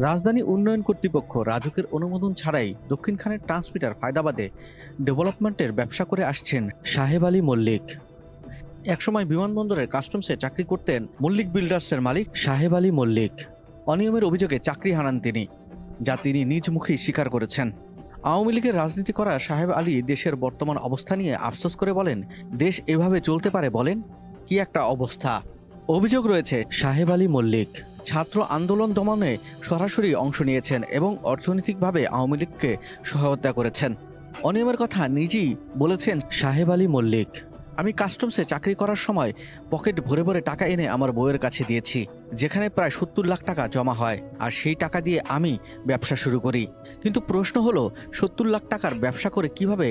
রাজধানী উন্নয়ন কর্তৃপক্ষ রাজুকের অনুমোদন ছাড়াই দক্ষিণখানের ট্রান্সমিটার ফায়দাবাদে ডেভেলপমেন্টের ব্যবসা করে আসছেন সাহেব আলী মল্লিক। একসময় বিমানবন্দরের কাস্টমসে চাকরি করতেন মল্লিক বিল্ডার্সের মালিক সাহেব আলী মল্লিক। অনিয়মের অভিযোগে চাকরি হারান তিনি, যা তিনি নিজ মুখেই স্বীকার করেছেন। আওয়ামী লীগের রাজনীতি করা সাহেব আলী দেশের বর্তমান অবস্থা নিয়ে আফসোস করে বলেন, দেশ এভাবে চলতে পারে বলেন? কি একটা অবস্থা! অভিযোগ রয়েছে সাহেব আলী মল্লিক ছাত্র আন্দোলন দমনে সরাসরি অংশ নিয়েছেন এবং অর্থনৈতিকভাবে আওয়ামী লীগকে সহায়তা করেছেন। অনিয়মের কথা নিজেই বলেছেন সাহেব আলী মল্লিক। আমি কাস্টমসে চাকরি করার সময় পকেট ভরে ভরে টাকা এনে আমার বউয়ের কাছে দিয়েছি, যেখানে প্রায় ৭০ লাখ টাকা জমা হয়, আর সেই টাকা দিয়ে আমি ব্যবসা শুরু করি। কিন্তু প্রশ্ন হলো, ৭০ লাখ টাকার ব্যবসা করে কিভাবে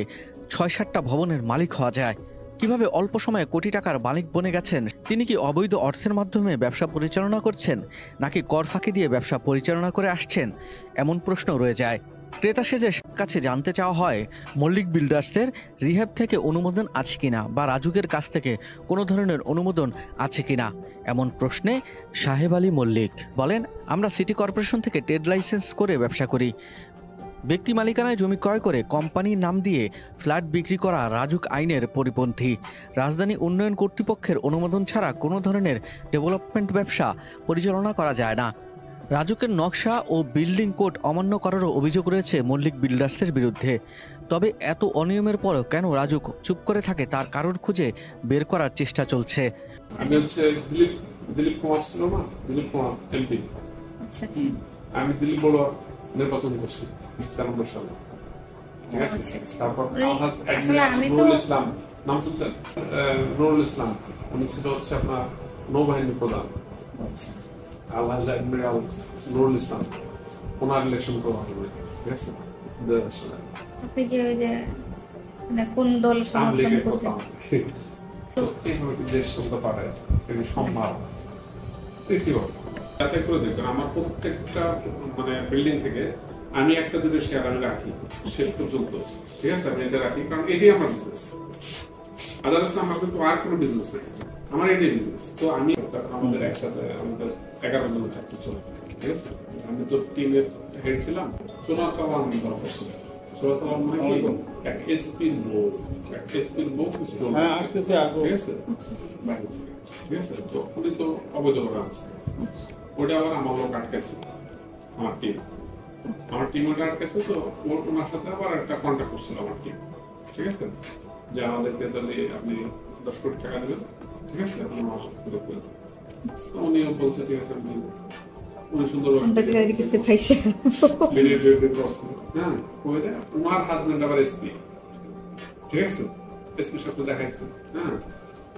৬-৭টা ভবনের মালিক হওয়া যায়? কিভাবে অল্প সময়ে কোটি টাকার মালিক বনে গেছেন? তিনি কি অবৈধ অর্থের মাধ্যমে ব্যবসা পরিচালনা করছেন, নাকি কর ফাঁকি দিয়ে ব্যবসা পরিচালনা করে আসছেন? এমন প্রশ্ন রয়ে যায়। ক্রেতা সেজে কাছে জানতে চাওয়া হয় মল্লিক বিল্ডার্সের রিহ্যাব থেকে অনুমোদন আছে কিনা, বা রাজুকের কাছ থেকে কোনো ধরনের অনুমোদন আছে কিনা। এমন প্রশ্নে সাহেব আলী মল্লিক বলেন, আমরা সিটি কর্পোরেশন থেকে ট্রেড লাইসেন্স করে ব্যবসা করি। ব্যক্তি মালিকানায় জমি ক্রয় করে কোম্পানির নাম দিয়ে ফ্ল্যাট বিক্রি করা রাজুক আইনের পরিপন্থী। রাজধানী উন্নয়ন কর্তৃপক্ষের অনুমোদন ছাড়া কোনো ধরনের ডেভেলপমেন্ট ব্যবসা পরিচালনা করা যায় না। রাজুকের নকশা ও বিল্ডিং কোড অমান্য করারও অভিযোগ রয়েছে মল্লিক বিল্ডার্সের বিরুদ্ধে। তবে এত অনিয়মের পরও কেন রাজুক চুপ করে থাকে, তার কারণ খুঁজে বের করার চেষ্টা চলছে। আমি হচ্ছে দিলীপ কুমার ছিল না, দিলীপ কুমার এমপি। আমি দিলীপ বড় নির্বাচন করছি 94 সালে, ঠিক আছে। তারপর নুরুল ইসলাম, নাম শুনছেন? নুরুল ইসলাম, উনি ছিল হচ্ছে আপনার নৌবাহিনী প্রধান। আলহাজ অ্যাডমিরাল নুরুল ইসলাম, ওনার ইলেকশন করা হবে, ঠিক আছে। আপনি যে ওই যে মানে কোন দল সমর্থন করতেন? তো এইভাবে দেশ চলতে পারে, এটা সম্ভব। কি বল, যাচাই করে দেখবেন আমার প্রত্যেকটা মানে বিল্ডিং থেকে আমি একটা দুটো শেয়ার আমি রাখি শেষ পর্যন্ত, ঠিক আছে। আমি এটা রাখি কারণ এটাই আমার বিজনেস। আদার্স আমার কিন্তু আর কোনো বিজনেস নেই, আমার এটাই বিজনেস। তো আমি আমাদের একসাথে আমাদের 11 জনের চাকরি চলে, ঠিক আছে। আমি তো টিমের হেড ছিলাম। চোরাচালান দল করছিল। চোরাচালান মানে কি? এক এসপির বউ, এক এসপির বউ আসতেছে, ঠিক আছে, ঠিক আছে। তো উনি তো অবৈধভাবে আছে, ওটা আবার আমার লোক আটকেছে, আমার টিম ওটা আটকেছে। তো ওনার সাথে আবার একটা কন্ট্যাক্ট করছিল আমার টিম, ঠিক আছে, যে আমাদেরকে তাহলে আপনি 10 কোটি টাকা দেবেন, ঠিক আছে। তো উনিও বলছে ঠিক আছে, আমি উনি সুন্দর ওনার হাজবেন্ড আবার এসপি, ঠিক আছে। এসপির সাথে দেখাইছে, হ্যাঁ,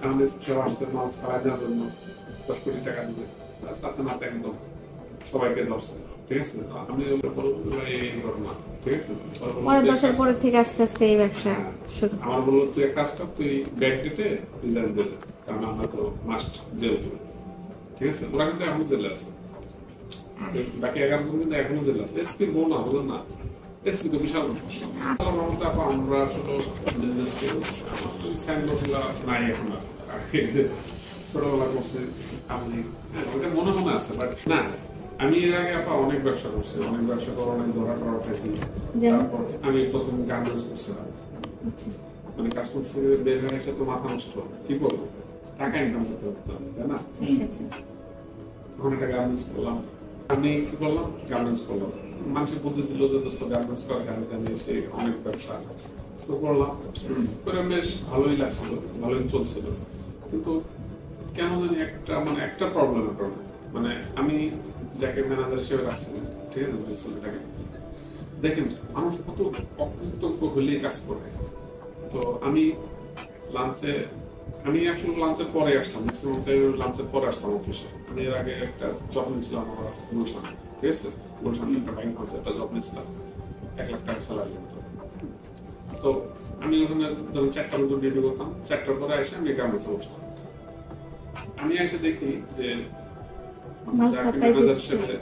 আমাদের সব আসছে মাল ছাড়া দেওয়ার জন্য 10 কোটি টাকা দিবে, সাথে মাথা একদম সবাইকে ধরছে, ঠিক আছে। আমি এই ঘটনা, ঠিক আছে। 10 পরে থেকে আস্তে আস্তে এই ব্যবসা শুরু। আমার বললো তুই এক কাজ কর, তুই ব্যাগ কেটে রিজাইন দে, কারণ আমরা তো মাস্ট জেল করবো, ঠিক আছে। ওরা কিন্তু এখনো জেলে আছে, বাকি 11 জন কিন্তু এখনো জেলে আছে। এসপি বউ না, বলেন না, এসপি তো বিশাল আমরা আসলে বিজনেস করি, সাইনবোর্ডগুলো নাই এখন আর, ছোটবেলা করছে আপনি, ওইটা মনে মনে আছে, বাট না। আমি এর আগে অনেক ব্যবসা করছি, অনেক ব্যবসা করে অনেক ধরা করা খাইছি। তারপর আমি প্রথম গার্মেন্টস করছিলাম, মানে কাস্টমার থেকে বের হয়ে এসে তো মাথা নষ্ট, কি করবো, টাকা ইনকাম করতে পারতাম, তাই না। তখন একটা গার্মেন্টস করলাম। আমি কি করলাম, গার্মেন্টস করলাম। মানুষের বুদ্ধি দিল যে দোস্ত গার্মেন্টস করা, গার্মেন্টস এসে অনেক ব্যবসা তো করলাম, করে বেশ ভালোই লাগছিল, ভালোই চলছিল। কিন্তু কেন জানি একটা প্রবলেমের কারণে, মানে আমি যাকে ম্যানেজার হিসেবে রাখছিলাম, ঠিক আছে, যে ছেলেটাকে দেখেন, মানুষ কত অকৃতজ্ঞ হলেই কাজ করে। তো আমি আসলে লাঞ্চের পরে আসতাম, ম্যাক্সিমাম টাইম লাঞ্চের পরে আসতাম অফিসে। আমি এর আগে একটা জব নিয়েছিলাম আমার গুলশানে, ঠিক আছে। গুলশানে একটা ব্যাংক হাউসে একটা জব নিয়েছিলাম, 1 লাখ টাকা স্যালারি হতো। তো আমি ওখানে ধরুন 4টার মতো ডিউটি করতাম, 4টার পরে এসে আমি গার্মেন্টসে বসতাম। আমি এসে দেখি যে ম্যানেজার হিসেবে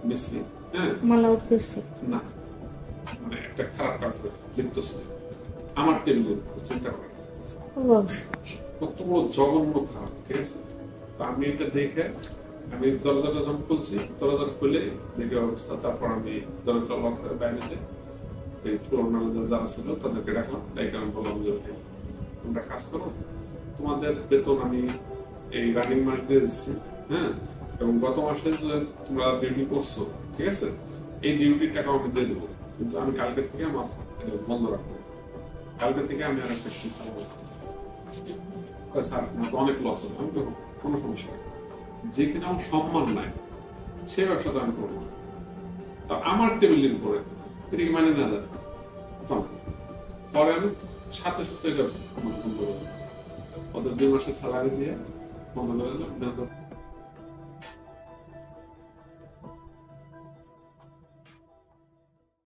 মিসি, হ্যাঁ, মাল আউট করছে না, মানে একটা খারাপ কাজ লিপ্ত ছিল আমার টেবিলে। চিন্তা করে কত বড় জঘন্য খারাপ, ঠিক আছে। তো আমি এটা দেখে আমি দরজাটা যখন খুলছি, দরজাটা খুলে দেখে অবস্থা, তারপর আমি দরজাটা লক করে বাইরে যাই, এই ফ্লোর ম্যানেজার যারা ছিল তাদেরকে ডাকলাম, ডাইকে আমি বললাম যে তোমরা কাজ করো, তোমাদের বেতন আমি এই রানিং মাস দিয়ে দিচ্ছি, হ্যাঁ, এবং গত মাসে যে তোমরা ডিউটি করছো, ঠিক আছে, এই ডিউটির টাকা আমি দিয়ে দেবো, কিন্তু আমি কালকে থেকে আমার এটা বন্ধ রাখবো, কালকে থেকে আমি আর একটা শিফট চালাবো। স্যার আমার তো অনেক লস হবে। আমি তো কোনো সমস্যা নেই, যেখানে আমার সম্মান নাই সেই ব্যবসাটা আমি করবো না। তা আমার টেবিলের উপরে এদিকে মানে না যায়, পরে আমি সাথে সাথে এটা বন্ধ করে দিলাম। ওদের 2 মাসের স্যালারি দিয়ে বন্ধ করে দিলাম।